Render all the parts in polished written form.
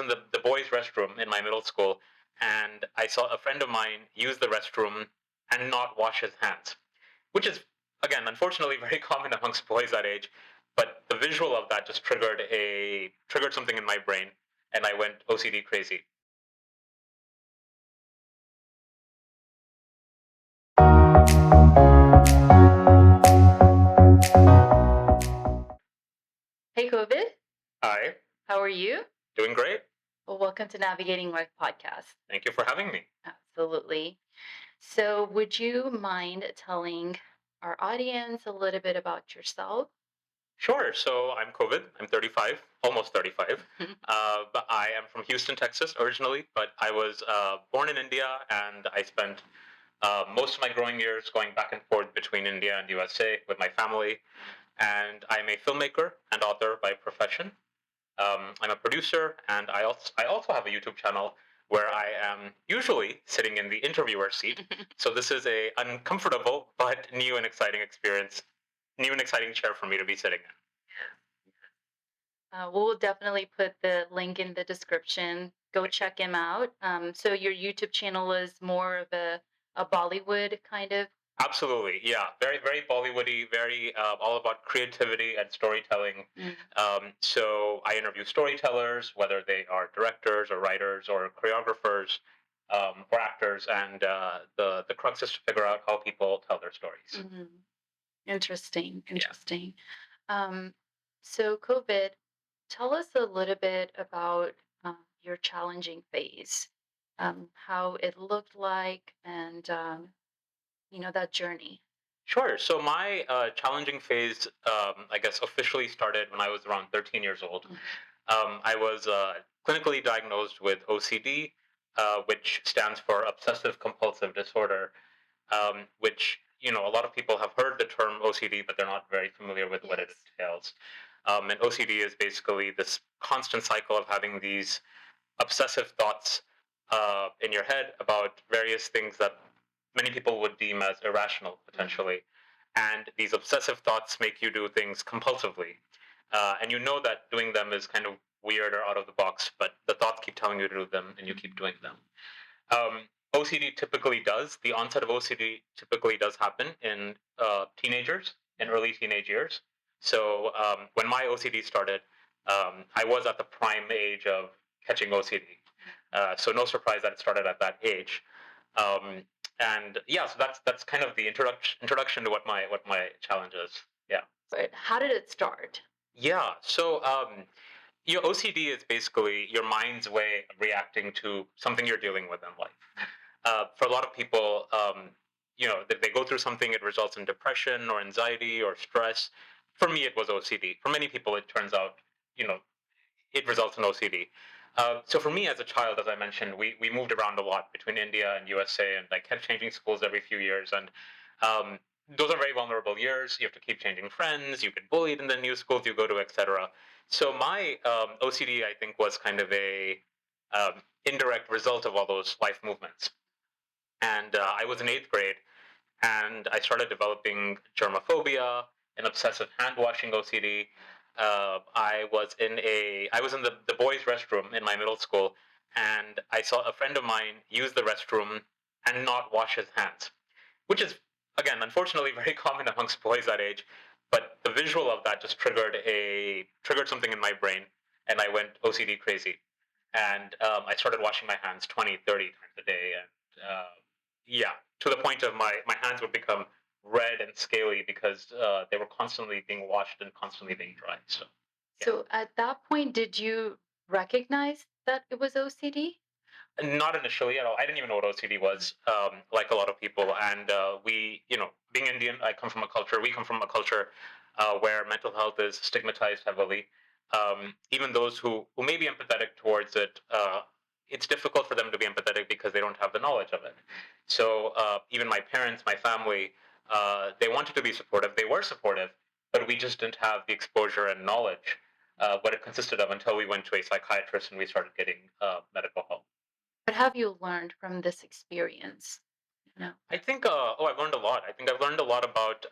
in the boys' restroom in my middle school, and I saw a friend of mine use the restroom and not wash his hands, which is, again, unfortunately very common amongst boys that age. But the visual of that just triggered something in my brain, and I went OCD crazy. Hey, Kovid. Hi, How are you? doing great. Well, welcome to Navigating Life podcast. Thank you for having me. Absolutely. So, would you mind telling our audience a little bit about yourself? Sure. So I'm Kovid. I'm 35, almost 35. Mhm. But I am from Houston, Texas, originally. But I was born in India, and I spent most of my growing years going back and forth between India and USA with my family. And I'm a filmmaker and author by profession. I'm a producer, and I also have a YouTube channel where I am usually sitting in the interviewer seat. So this is a uncomfortable but new and exciting experience, new and exciting chair for me to be sitting in. We'll definitely put the link in the description. Go check him out. So, your YouTube channel is more of a Bollywood kind of. Absolutely, yeah. Very, very Bollywoody, very all about creativity and storytelling. Mm. So I interview storytellers, whether they are directors or writers or choreographers or actors, and the crux is to figure out how people tell their stories. Mhm. Interesting. Yeah. Interesting. Um, so, COVID, tell us a little bit about your challenging phase, how it looked like, and that journey. Sure. So my challenging phase, I guess, officially started when I was around 13 years old. Mhm. I was clinically diagnosed with OCD, which stands for Obsessive-compulsive disorder, which a lot of people have heard the term OCD, but they're not very familiar with what it Yes. entails. And OCD is basically this constant cycle of having these obsessive thoughts in your head about various things that many people would deem as irrational potentially. And these obsessive thoughts make you do things compulsively. And you know that doing them is kind of weird or out of the box, but the thoughts keep telling you to do them and you keep doing them. OCD typically does, the onset of OCD typically does happen in teenagers, in early teenage years. So when my OCD started, I was at the prime age of catching OCD. So no surprise that it started at that age. Um, and yeah, so that's kind of the introduction to what my challenge is. Yeah. But how did it start? Yeah. So your OCD is basically your mind's way of reacting to something you're dealing with in life. For a lot of people, they go through something, it results in depression or anxiety or stress. For me, it was OCD. For many people, it turns out, you know, it results in OCD. So for me, as a child, as I mentioned, we moved around a lot between India and USA, and I kept changing schools every few years. And um, those are very vulnerable years. You have to keep changing friends. You get bullied in the new schools you go to, etc. So my OCD, I think, was kind of a indirect result of all those life movements. And I was in eighth grade, and I started developing germaphobia and obsessive hand washing OCD. I was in the boys' restroom in my middle school, and I saw a friend of mine use the restroom and not wash his hands, which is, again, unfortunately very common amongst boys that age. But the visual of that just triggered something in my brain, and I went OCD crazy. And I started washing my hands 20, 30 times a day, and yeah, to the point of my hands would become red and scaly because they were constantly being washed and constantly being dry. So yeah, So, at that point, did you recognize that it was OCD? and not initially at all. I didn't even know what OCD was, like a lot of people. And being Indian, we come from a culture where mental health is stigmatized heavily. Even those who may be empathetic towards it, it's difficult for them to be empathetic because they don't have the knowledge of it. So even my parents, my family, they wanted to be supportive. They were supportive, but we just didn't have the exposure and knowledge what it consisted of until we went to a psychiatrist and we started getting medical help. What have you learned from this experience? No. I think, I've learned a lot. I think I've learned a lot about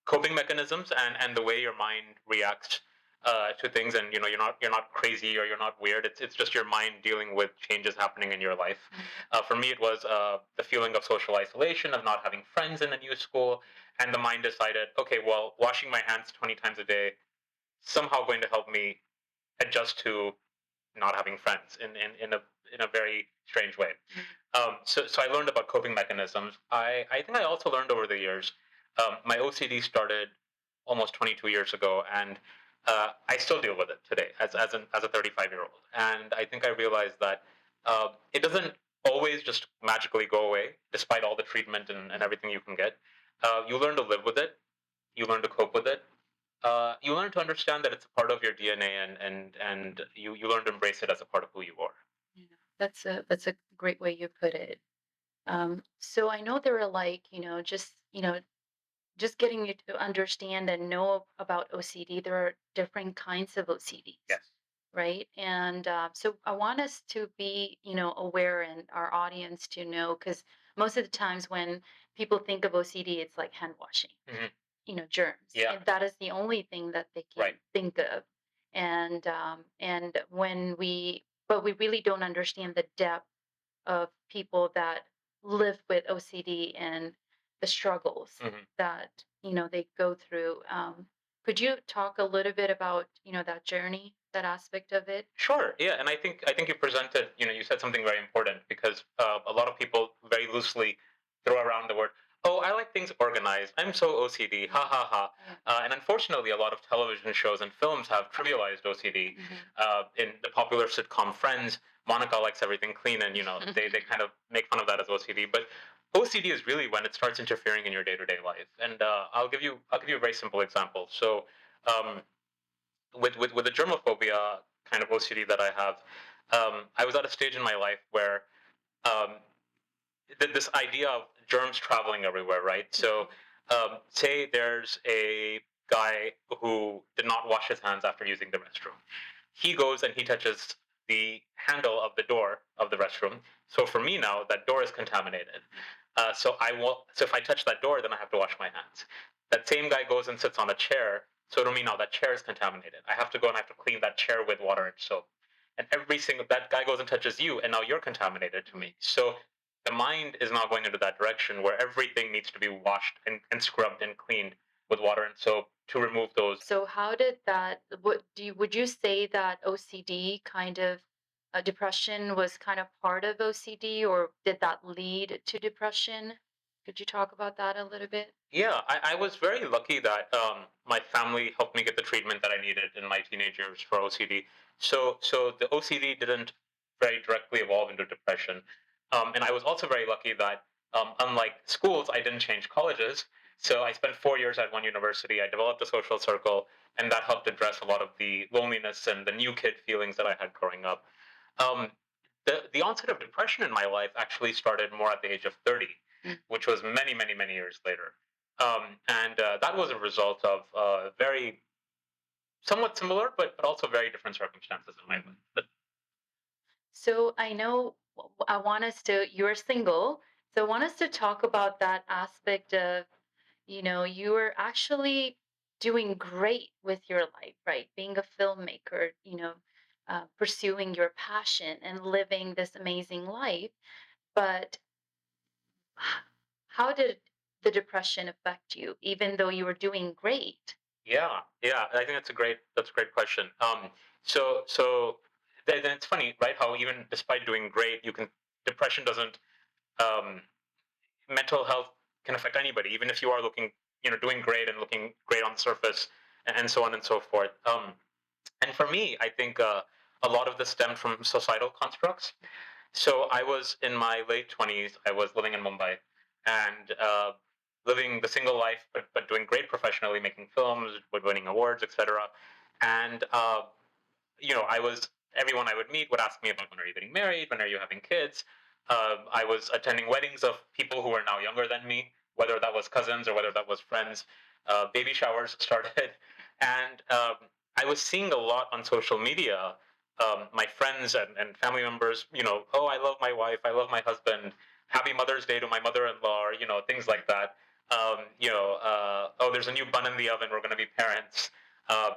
coping mechanisms and the way your mind reacts to things, and you're not crazy or you're not weird. It's just your mind dealing with changes happening in your life. For me, it was the feeling of social isolation, of not having friends in a new school, and the mind decided, okay, well, washing my hands 20 times a day somehow going to help me adjust to not having friends in a very strange way. So I learned about coping mechanisms. I think I also learned over the years. My OCD started almost 22 years ago, and I still deal with it today as a 35-year-old. And I think I realized that it doesn't always just magically go away, despite all the treatment and everything you can get. You learn to live with it. You learn to cope with it. You learn to understand that it's a part of your DNA, and you learn to embrace it as a part of who you are. Yeah, that's a great way you put it. So I know there are like, just getting you to understand and know about OCD, there are different kinds of OCDs, Yes. right? And so I want us to be, aware and our audience to know, because most of the times when people think of OCD, it's like hand washing, Hmm. germs, Yeah. and that is the only thing that they can Right. think of. And when but we really don't understand the depth of people that live with OCD and the struggles Hmm. that they go through. Could you talk a little bit about that journey, that aspect of it? Sure. Yeah. And I think you presented. You said something very important, because a lot of people very loosely throw around the word. Oh, I like things organized. I'm so OCD. Ha ha ha. Yeah. And unfortunately, a lot of television shows and films have trivialized OCD. In the popular sitcom Friends, Monica likes everything clean, and they kind of make fun of that as OCD. But OCD is really when it starts interfering in your day to day life. And I'll give you a very simple example. So. Um, with the germophobia kind of OCD that I have, I was at a stage in my life where um, this idea of germs traveling everywhere, right? So, say there's a guy who did not wash his hands after using the restroom. He goes and he touches the handle of the door of the restroom. So for me now, that door is contaminated. So I will. So if I touch that door, then I have to wash my hands. That same guy goes and sits on a chair. So to me now, that chair is contaminated. I have to go and I have to clean that chair with water and soap. And every single that guy goes and touches you, and now you're contaminated to me. So the mind is now going into that direction where everything needs to be washed and scrubbed and cleaned with water and soap to remove those. So how did that, would you say that OCD kind of, depression was kind of part of OCD, or did that lead to depression? Could you talk about that a little bit? Yeah, I was very lucky that my family helped me get the treatment that I needed in my teenage years for OCD. So the OCD didn't very directly evolve into depression, and I was also very lucky that unlike schools, I didn't change colleges. So I spent 4 years at one university. I developed a social circle, and that helped address a lot of the loneliness and the new kid feelings that I had growing up. Um, the onset of depression in my life actually started more at the age of 30, which was many, many, many years later. And that was a result of very somewhat similar, but also very different circumstances in my life. But So I know I want us to, you're single. So I want us to talk about that aspect of, you were actually doing great with your life, right? Being a filmmaker, pursuing your passion and living this amazing life. But how did the depression affect you, even though you were doing great? yeah, yeah, I think that's a great question. So then it's funny, right? How even despite doing great, depression doesn't um, mental health can affect anybody, even if you are doing great and looking great on the surface, and so on and so forth. And for me, I think a lot of this stemmed from societal constructs. So I was in my late 20s. I was living in Mumbai, and living the single life, but doing great professionally, making films, winning awards, etc. And I was everyone I would meet would ask me about, when are you getting married, when are you having kids. I was attending weddings of people who were now younger than me, whether that was cousins or whether that was friends. Baby showers started, and I was seeing a lot on social media. My friends and family members, oh, I love my wife, I love my husband. Happy Mother's Day to my mother-in-law, or things like that. Oh, there's a new bun in the oven. We're going to be parents.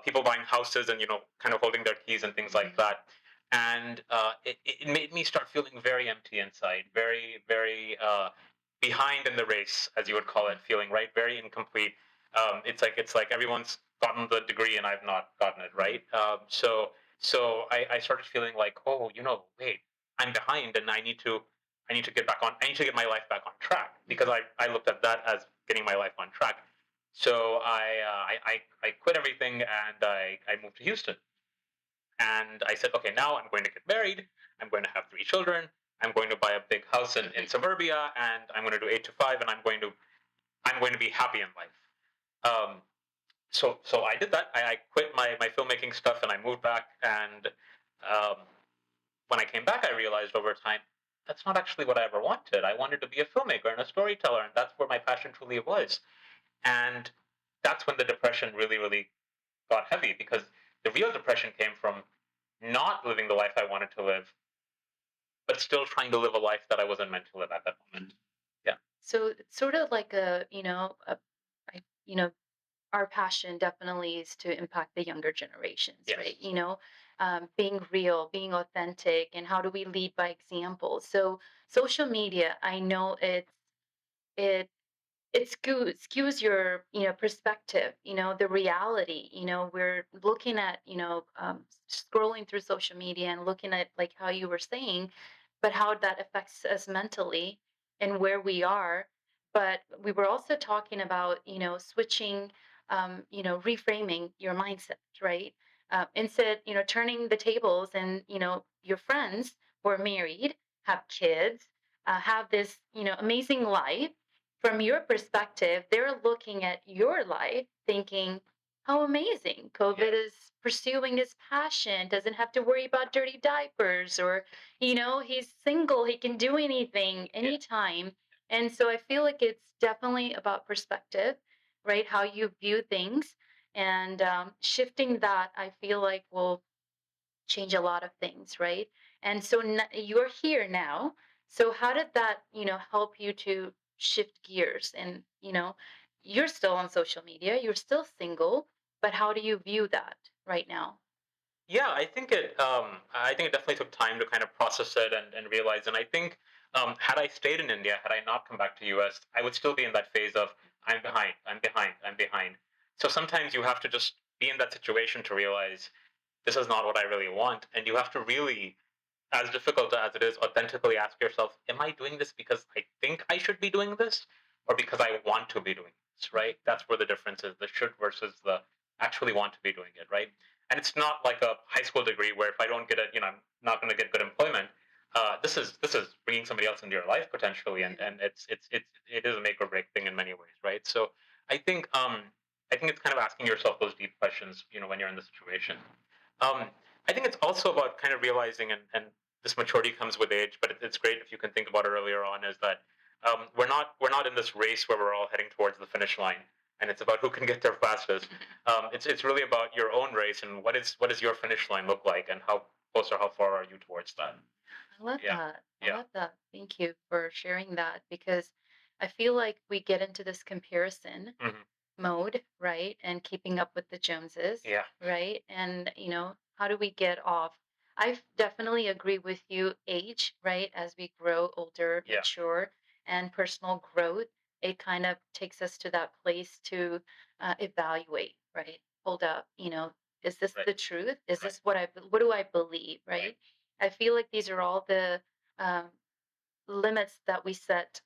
people buying houses and kind of holding their keys and things like that. And it made me start feeling very empty inside, very very behind in the race, as you would call it, feeling right, very incomplete. It's like everyone's gotten the degree and I've not gotten it, right? So I started feeling like, oh, wait, I'm behind, and I need to get back on. I need to get my life back on track, because I looked at that as getting my life on track. So I quit everything, and I moved to Houston. And I said, okay, now I'm going to get married. I'm going to have 3 children. I'm going to buy a big house in suburbia, and I'm going to do 8 to 5, and I'm going to be happy in life. Um, so I did that. I quit my filmmaking stuff, and I moved back. And um, when I came back, I realized over time that's not actually what I ever wanted. I wanted to be a filmmaker and a storyteller, and that's where my passion truly was. And that's when the depression really, really got heavy, because the real depression came from not living the life I wanted to live, but still trying to live a life that I wasn't meant to live at that moment. Yeah. So it's sort of like I, our passion definitely is to impact the younger generations, right? Yes. Being real, being authentic, and how do we lead by example? So social media, I know it it skews your perspective, the reality. We're looking at scrolling through social media and looking at, like how you were saying, but how that affects us mentally and where we are. But we were also talking about switching, reframing your mindset, right? Instead, turning the tables, and your friends who are married, have kids, have this amazing life. From your perspective, they're looking at your life thinking, how amazing. COVID Yes. is pursuing his passion, doesn't have to worry about dirty diapers, or, he's single, he can do anything, Yeah. anytime. And so I feel like it's definitely about perspective, right? How you view things. And shifting that, I feel like, will change a lot of things, right? And so you're here now. So how did that, help you to shift gears? And, you're still on social media, you're still single, but how do you view that right now? Yeah, I think it definitely took time to kind of process it and realize. And I think, had I stayed in India, had I not come back to US, I would still be in that phase of I'm behind, I'm behind, I'm behind. So sometimes you have to just be in that situation to realize this is not what I really want, and you have to really, as difficult as it is, authentically ask yourself, am I doing this because I think I should be doing this, or because I want to be doing this, right? That's where the difference is, the should versus the actually want to be doing it, right? And it's not like a high school degree where if I don't get it, I'm not going to get good employment. This is bringing somebody else into your life potentially, and it is a make or break thing in many ways, right? So I think um I think it's kind of asking yourself those deep questions, when you're in the situation. Um, I think it's also about kind of realizing, and this maturity comes with age, but it's great if you can think about it earlier on, is that we're not in this race where we're all heading towards the finish line, and it's about who can get there fastest. It's really about your own race, and what does your finish line look like, and how close or how far are you towards that? I love Yeah, that. I yeah, love that. Thank you for sharing that, because I feel like we get into this comparison hmm, mode, right? And keeping up with the Joneses, yeah, right? And, how do we get off? I definitely agree with you. Age, right? As we grow older, yeah, mature, and personal growth, it kind of takes us to that place to evaluate, right? Hold up, is this right, the truth? Is right, this what do I believe, right, right? I feel like these are all the um, limits that we set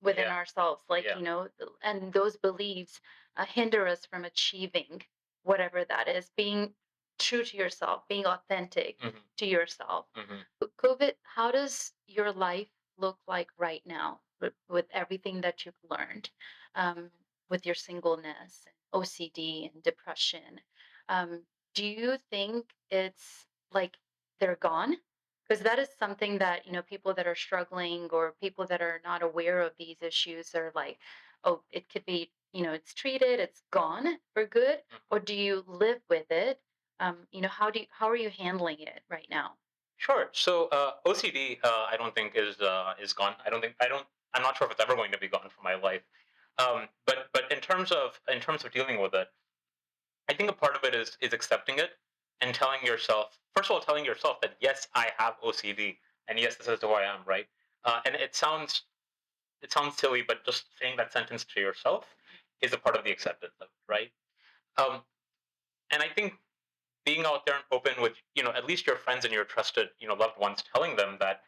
within yeah, ourselves, like yeah, and those beliefs hinder us from achieving whatever that is, being true to yourself, being authentic hmm, to yourself. hmm. COVID, how does your life look like right now with everything that you've learned, um, with your singleness, and OCD, and depression? um, do you think it's like they're gone? Because that is something that, people that are struggling, or people that are not aware of these issues, are like, oh, it could be, it's treated, it's gone for good. Or do you live with it? How are you handling it right now? Sure. So OCD, I don't think is gone. I'm not sure if it's ever going to be gone from my life. But in terms of dealing with it, I think a part of it is accepting it and telling yourself, first of all, telling yourself that yes, I have OCD, and yes, this is who I am, right? And it sounds silly, but just saying that sentence to yourself is a part of the acceptance of it, right? Um, and I think being out there and open with at least your friends and your trusted loved ones, telling them that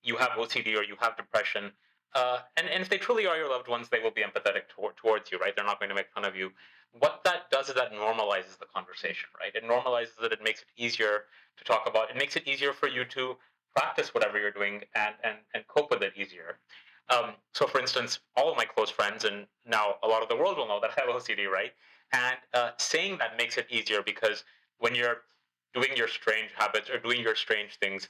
you have OCD or you have depression, and if they truly are your loved ones, they will be empathetic towards you, right? They're not going to make fun of you. What that does is that normalizes the conversation, right? It normalizes it. It makes it easier to talk about. It makes it easier for you to practice whatever you're doing and cope with it easier. So, for instance, all of my close friends, and now a lot of the world will know that I have OCD, right? And saying that makes it easier because when you're doing your strange habits or doing your strange things,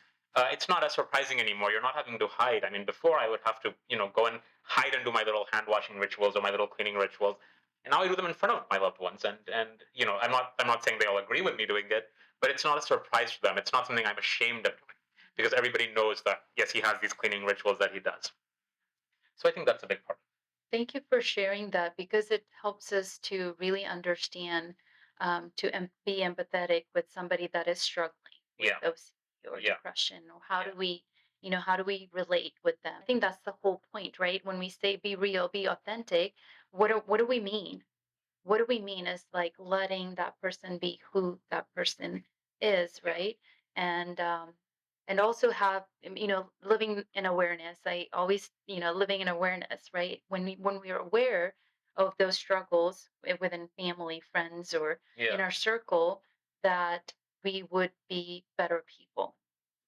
it's not as surprising anymore. You're not having to hide. I mean, before I would have to, go and hide and do my little hand washing rituals or my little cleaning rituals, and now I do them in front of my loved ones. And I'm not saying they all agree with me doing it, but it's not a surprise to them. It's not something I'm ashamed of doing because everybody knows that yes, he has these cleaning rituals that he does. So I think that's a big part. Thank you for sharing that because it helps us to really understand, be empathetic with somebody that is struggling with Yeah, OCD or yeah, depression, or how yeah, do we, how do we relate with them? I think that's the whole point, right? When we say be real, be authentic, what do we mean? What do we mean is like letting that person be who that person is, yeah, right? And also have, living in awareness. I always, living in awareness, right? When we are aware of those struggles within family, friends, or yeah. in our circle, that we would be better people,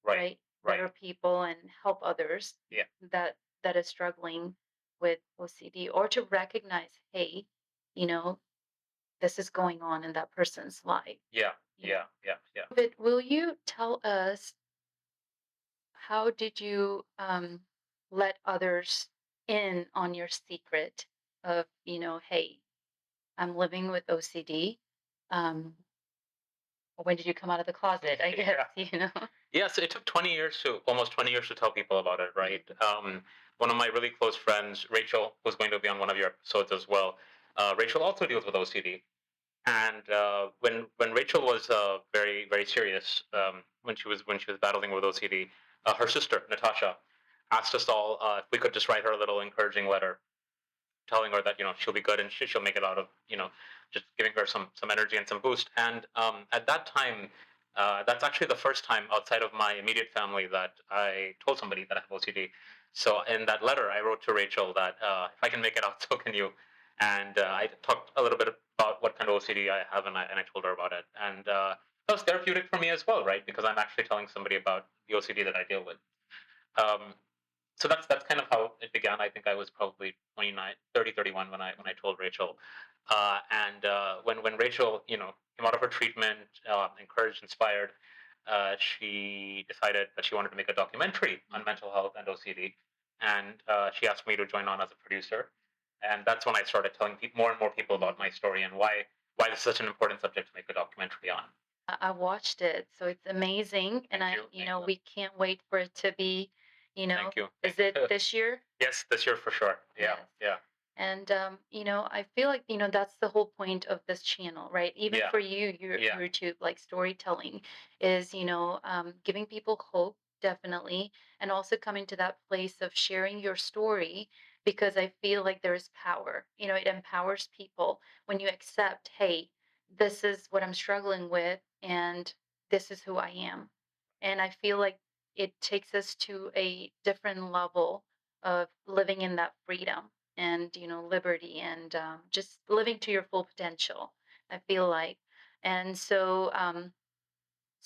Right, right? right. Better people and help others Yeah, that is struggling with OCD, or to recognize, hey, you know, this is going on in that person's life. yeah, You know, yeah, yeah, yeah. but will you tell us, how did you let others in on your secret of, hey, I'm living with OCD. Um, when did you come out of the closet? I guess, Yeah. Yeah, so it took 20 years to almost 20 years to tell people about it, right? One of my really close friends, Rachel, who's going to be on one of your episodes as well. Rachel also deals with OCD, and when Rachel was very very serious, when she was battling with OCD, her sister Natasha asked us all if we could just write her a little encouraging letter telling her that she'll be good and she'll make it out of just giving her some energy and some boost. And at that time, that's actually the first time outside of my immediate family that I told somebody that I have OCD. So in that letter, I wrote to Rachel that if I can make it out, so can you. And I talked a little bit about what kind of OCD I have, and I told her about it. And that was therapeutic for me as well, right? Because I'm actually telling somebody about the OCD that I deal with. Um, so that's kind of how it began. I think I was probably 29, 30, 31 when I told Rachel. And when Rachel, came out of her treatment, encouraged, inspired, she decided that she wanted to make a documentary on mental health and OCD, and she asked me to join on as a producer. And that's when I started telling more and more people about my story and why this is such an important subject to make a documentary on. I watched it, so it's amazing, and Thank you. Thank you. we can't wait for it to be, Thank you. is it this year? Yes, this year for sure. Yeah. Yes. Yeah. And I feel like, that's the whole point of this channel, right? Even Yeah. for you, your Yeah. YouTube, like storytelling is, giving people hope, definitely, and also coming to that place of sharing your story, because I feel like there is power. It empowers people when you accept, hey, this is what I'm struggling with, and this is who I am. And I feel like it takes us to a different level of living in that freedom and, liberty, and just living to your full potential, I feel like. And so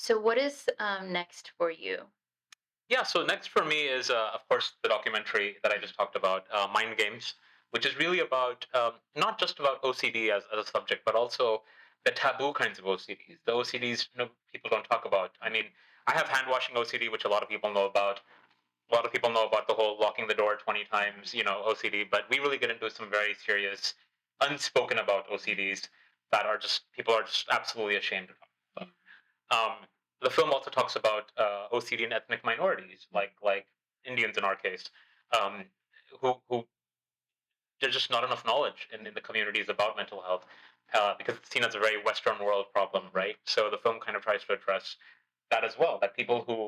what is next for you? Yeah, so next for me is, of course, the documentary that I just talked about, Mind Games, which is really about not just about OCD as a subject, but also the taboo kinds of OCDs, the OCDs people don't talk about. I mean, I have hand washing OCD, which a lot of people know about. A lot of people know about the whole locking the door 20 times, OCD, but we really get into some very serious, unspoken about OCDs that are just, people are just absolutely ashamed of talking about. The film also talks about OCD and ethnic minorities, like Indians in our case, who there's just not enough knowledge in the communities about mental health. because it's seen as a very Western world problem, right? So the film kind of tries to address that as well. That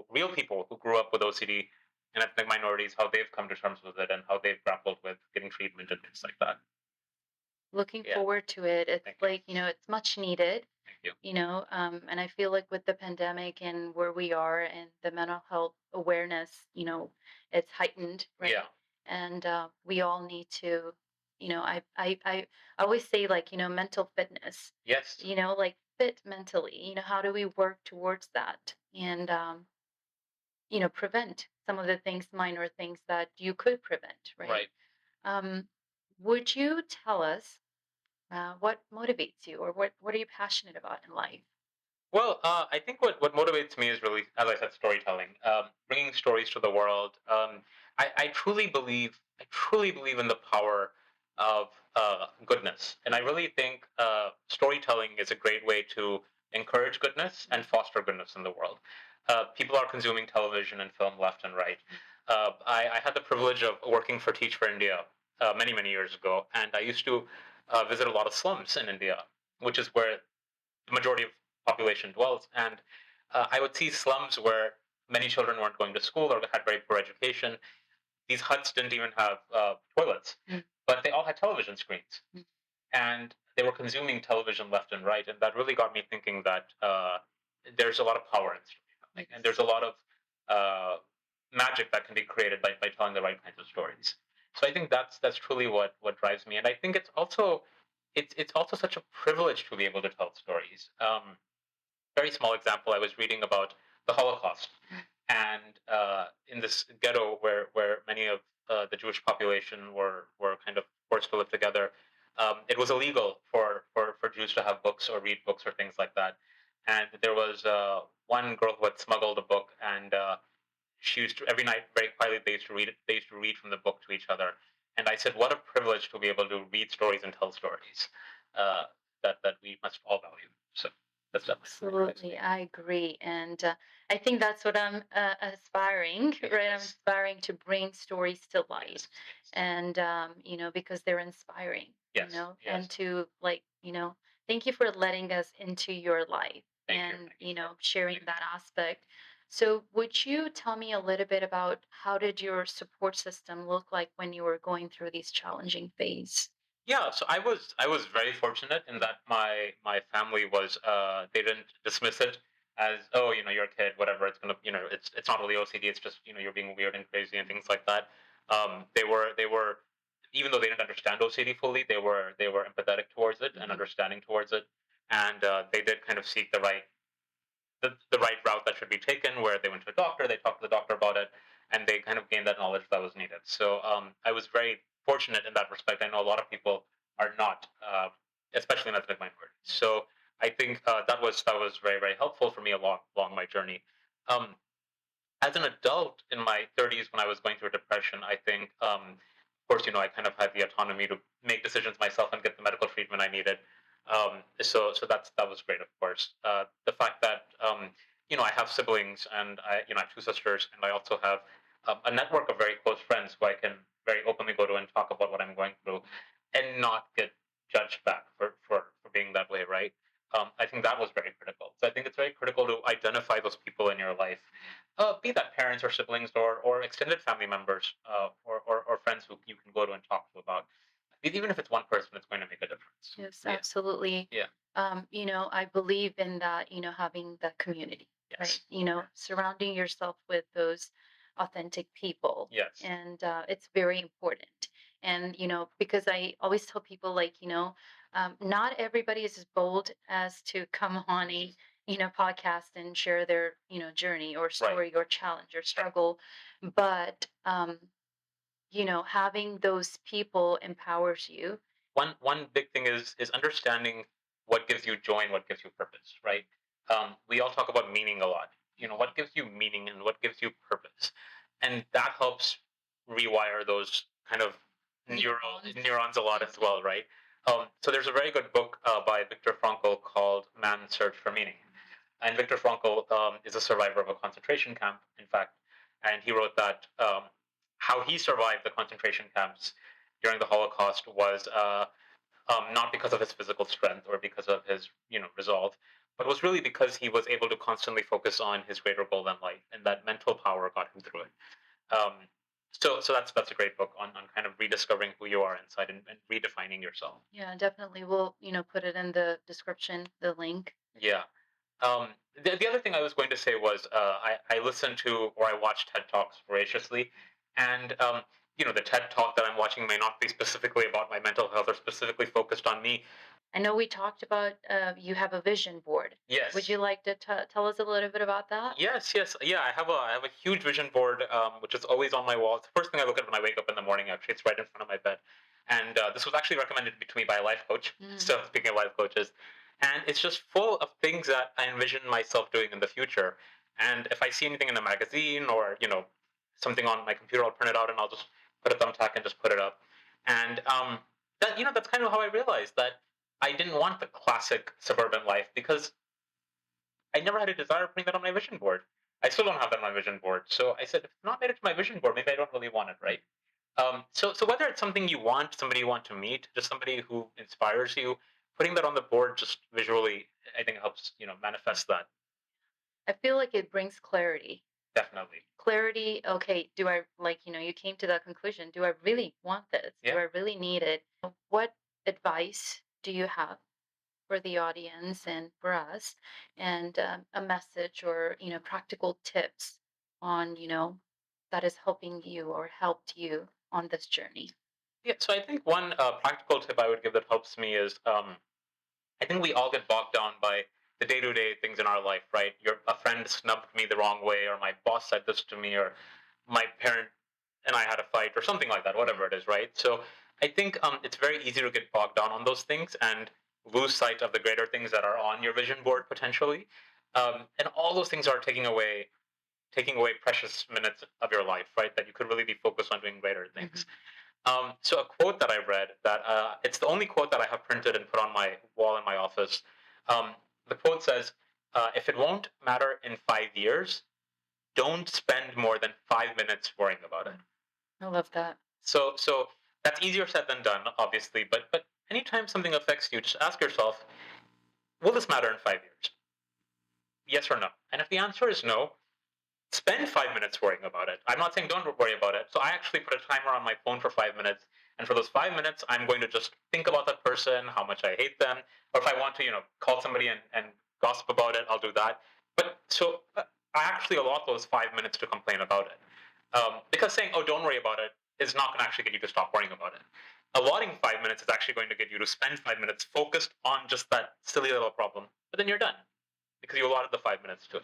real people who grew up with OCD and ethnic minorities, how they've come to terms with it and how they've grappled with getting treatment and things like that. Looking Yeah, forward to it. It's thank you, like, it's much needed, thank you. and I feel like with the pandemic and where we are and the mental health awareness, it's heightened, right? Yeah, And we all need to, I always say, like, mental fitness, yes, like fit mentally, how do we work towards that? And, prevent some of the things, minor things that you could prevent, right? right. Um, would you tell us what motivates you, or what are you passionate about in life? Well, I think what motivates me is really, as I said, storytelling, bringing stories to the world. I truly believe in the power of goodness, and I really think storytelling is a great way to encourage goodness and foster goodness in the world. People are consuming television and film left and right. I had the privilege of working for Teach for India many years ago, and I used to visit a lot of slums in India, which is where the majority of population dwells. And I would see slums where many children weren't going to school or had very poor education. These huts didn't even have toilets, but they all had television screens, and they were consuming television left and right. And that really got me thinking that there's a lot of power in storytelling, and there's a lot of uh, magic that can be created by telling the right kinds of stories. So I think that's truly what drives me, and I think it's also such a privilege to be able to tell stories. Very small example, I was reading about the Holocaust, and in this ghetto where many of the Jewish population were kind of forced to live together, it was illegal for Jews to have books or read books or things like that. And there was one girl who had smuggled a book, and she used to every night very quietly they used to read it. They used to read from the book to each other. And I said, what a privilege to be able to read stories and tell stories uh, that we must all value. So that's definitely something that drives me. Absolutely, I agree. And I think that's what I'm aspiring, right? I'm Yes. aspiring to bring stories to light. Yes. Yes. And, because they're inspiring, Yes. and Yes. to, like, thank you for letting us into your life Thank you. and, Thank you for sharing letting me that know. aspect. So, would you tell me a little bit about how did your support system look like when you were going through these challenging phase? Yeah, so I was very fortunate in that my family was they didn't dismiss it as, oh, you're a kid, whatever, it's gonna, it's not really OCD, it's just, you're being weird and crazy and things like that. They were even though they didn't understand OCD fully, they were empathetic towards it and Mhm. understanding towards it, and they did kind of seek the right route that should be taken, where they went to a doctor, they talked to the doctor about it, and they kind of gained that knowledge that was needed. So I was very fortunate in that respect. I know a lot of people are not, especially in ethnic minorities. Yes. So I think that was very helpful for me along my journey. Um, as an adult in my 30s, when I was going through depression, I think, of course, I kind of had the autonomy to make decisions myself and get the medical treatment I needed. So that was great, of course. The fact that I have siblings, and I have two sisters, and I also have a network of very close friends who I can very openly go to and talk about what I'm going through, and not get judged back for being that way, right? I think that was very critical. So I think it's very critical to identify those people in your life, be that parents or siblings or extended family members, or friends who you can go to and talk to about. Even if it's one person, it's going to make a difference. Yes, Yeah, absolutely. yeah, I believe in that, having that community, right? yes, Surrounding yourself with those authentic people. yes, And it's very important. And, because I always tell people, like, not everybody is as bold as to come on a, podcast and share their, journey or right. story or challenge or struggle. But, having those people empowers you. One big thing is understanding what gives you joy and what gives you purpose, right? We all talk about meaning a lot. What gives you meaning and what gives you purpose, and that helps rewire those kind of Neurons. neurons a lot as well, right? So there's a very good book by Viktor Frankl called Man's Search for Meaning, and Viktor Frankl is a survivor of a concentration camp, in fact, and he wrote that how he survived the concentration camps during the Holocaust was not because of his physical strength or because of his resolve, but was really because he was able to constantly focus on his greater goal in life, and that mental power got him through it. Um, so that's a great book on kind of rediscovering who you are inside and redefining yourself. Yeah, definitely. We'll, put it in the description, the link. Yeah. The other thing I was going to say was I listen to or I watch TED Talks voraciously, and the TED Talk that I'm watching may not be specifically about my mental health or specifically focused on me. I know we talked about you have a vision board. Would Yes. you like to tell us a little bit about that? Yes, yes, yeah. I have a huge vision board, which is always on my wall. It's the first thing I look at when I wake up in the morning. Actually, it's right in front of my bed, and this was actually recommended to me by a life coach. Mm. So speaking of life coaches, and it's just full of things that I envision myself doing in the future. And if I see anything in a magazine or something on my computer, I'll print it out and I'll just put a thumbtack and just put it up. And that's kind of how I realized that I didn't want the classic suburban life because I never had a desire of putting that on my vision board. I still don't have that on my vision board. So I said, if it's not made it to my vision board, maybe I don't really want it, right? So whether it's something you want, somebody you want to meet, just somebody who inspires you, putting that on the board just visually, I think helps, manifest that. I feel like it brings clarity. Definitely. Clarity, okay, do I, like, you came to that conclusion. Do I really want this? Do Yeah. I really need it? What advice do you have for the audience and for us, and a message or practical tips on that is helping you or helped you on this journey? Yeah. So I think one practical tip I would give that helps me is I think we all get bogged down by the day-to-day things in our life, right? A friend snubbed me the wrong way, or my boss said this to me, or my parent and I had a fight, or something like that. Whatever it is, right? So I think it's very easy to get bogged down on those things and lose sight of the greater things that are on your vision board potentially, and all those things are taking away precious minutes of your life, right? That you could really be focused on doing greater things. So a quote that I read that it's the only quote that I have printed and put on my wall in my office. Um, the quote says, "If it won't matter in 5 years, don't spend more than 5 minutes worrying about it." I love that. So that's easier said than done, obviously. But anytime something affects you, just ask yourself, will this matter in 5 years? Yes or no? And if the answer is no, spend 5 minutes worrying about it. I'm not saying don't worry about it. So I actually put a timer on my phone for 5 minutes. And for those 5 minutes, I'm going to just think about that person, how much I hate them. Or if I want to, call somebody and gossip about it, I'll do that. But so I actually allot those 5 minutes to complain about it. Because saying, oh, don't worry about it is not going to actually get you to stop worrying about it. Allotting 5 minutes is actually going to get you to spend 5 minutes focused on just that silly little problem. But then you're done because you allotted the 5 minutes to it.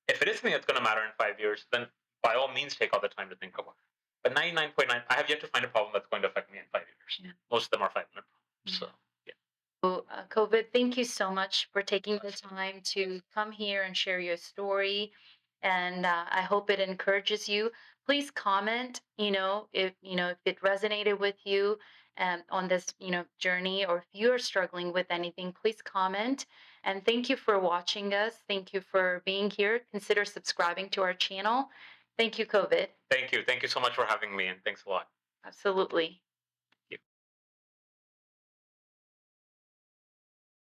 If it is something that's going to matter in 5 years, then by all means take all the time to think about it. But 99.9, I have yet to find a problem that's going to affect me in 5 years. Yeah. Most of them are 5 minute problems. So, yeah. So, Kovid, thank you so much for taking the time to come here and share your story. And I hope it encourages you. Please comment, if it resonated with you on this, journey, or if you are struggling with anything, please comment. And thank you for watching us. Thank you for being here. Consider subscribing to our channel. Thank you, Kovid. Thank you. Thank you so much for having me, and thanks a lot. Absolutely.